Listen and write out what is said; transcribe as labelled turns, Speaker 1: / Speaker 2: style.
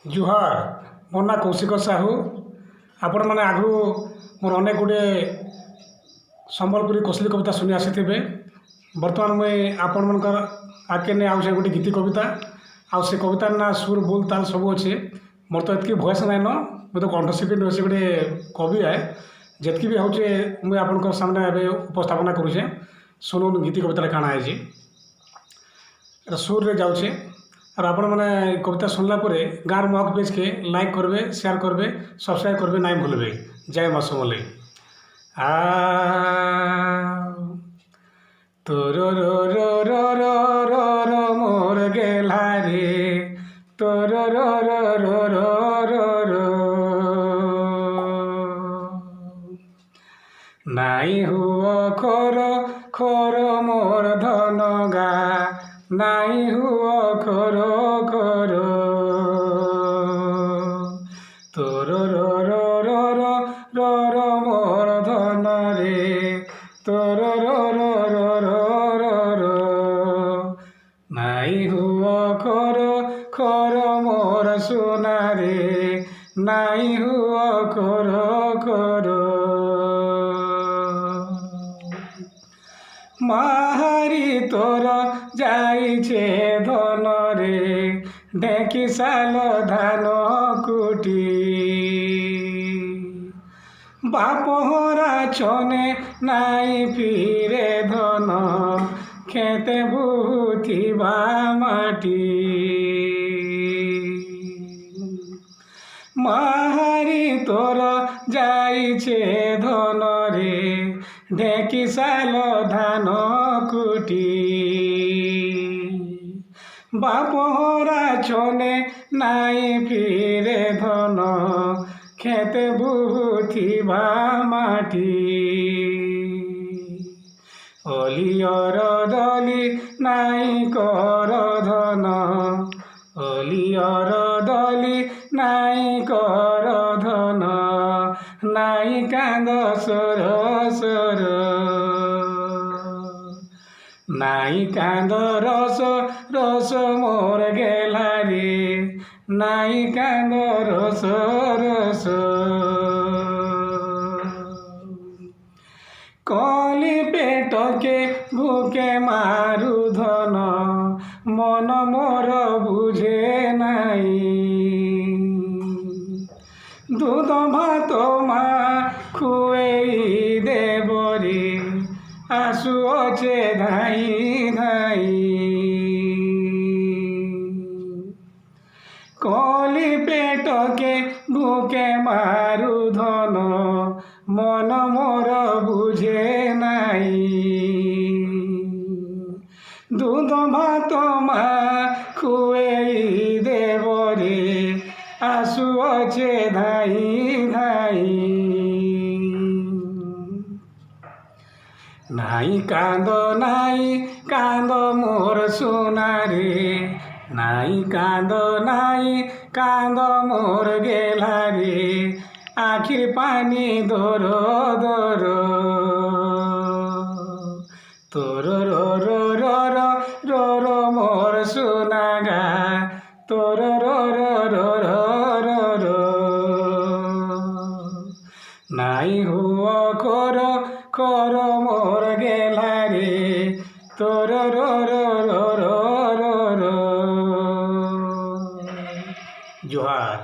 Speaker 1: ଜୁହାର ମୋ ନାଁ କୌଶିକ ସାହୁ। ଆପଣମାନେ ଆଗରୁ ମୋର ଅନେକ ଗୁଡ଼ିଏ ସମ୍ବଲପୁରୀ କୋଶଲି କବିତା ଶୁଣି ଆସିଥିବେ। ବର୍ତ୍ତମାନ ମୁଇଁ ଆପଣମାନଙ୍କର ଆଗ୍କେ ନେଇ ଆଉଛେ ଗୋଟେ ଗୀତି କବିତା। ଆଉ ସେ କବିତାର ନାଁ ସୁର ବୋଲ ତାଲ ସବୁ ଅଛେ। ମୋର ତ ଏତ୍କି ଭଏସ୍ ନାଇଁନ, ମୁଇଁ ତ କଣ୍ଠଶିଳ୍ପୀ ନୁହେଁ, ସେ ଗୋଟେ କବି ଆଏ। ଯେତ୍କି ବି ହଉଛେ ମୁଇଁ ଆପଣଙ୍କର ସାମ୍ନା ଏବେ ଉପସ୍ଥାପନା କରୁଛେ। ଶୁଣୁନ୍ ଗୀତି କବିତାରେ କାଣା ହେଇଛି। এটা সুরে যাচ্ছে। আর আপনার কবিতা শুনলা পরে গাঁর মক পেজকে লাইক করবে, শেয়ার করবে, সবসক্রাইব করবে নাই ভুলবে। জয় মা সমলে। আ তোর রো রো রো রো রো রো মোর গেলা রে, তোর রো রো রো রো রো রো নাই হুয় খোর খোর মোর ধন গা, নাই হুয় খোর খোর তোর রো রো রো রো রো রো মোর ধন রে, তোর রো রো রো রো রো রো নাই হুয় খোর খোর মোর সোনা রে, নাই হুয় খোর খোর মাহারি তোর যাইছে ধন রে, ঢেকি সাল ধান কুটি বাপহরা ছনে নাই ফিরে ধন, খেতে বুথিবা মাটি মাহারি তোর যাইছে ধন রে, ঢেকি সাল ধান কুটি বাপহরা ছনে নাই ফিরে ধন, খেতে বুথিবা মাটি অলিয়র দলি নাই কর ধন, অলিয়র দলি নাই কর ধন, নাই কান্দ সর সর, নাই কান্দ রস রস মোর গেলা রে, নাই কান্দ রস রস কলি পেটকে ভুকে মারু ধন, মন মোর বুঝে নাই দুধ ভাত মা খুয়েই দেবরে, আসু অছে ধাই ধাই কলি পেটকে ভুকে মারু ধন, মন মোর বুঝে নাই দুধ ভাত মা খুয়েই দেবরে, আসু অছে ধাই ধাই নাই কান্দ মোর সোনা রে, নাই কান্দ মোর গেলা রে, আখির পানি দর দর তোর রো রো রো রো রো রো মোর সোনা গা, তোর রো রো রো রো রো রো নাই হুয় খোর খোর মোর গেলা রে, তোর রো রো রো রো রো রো জোহার।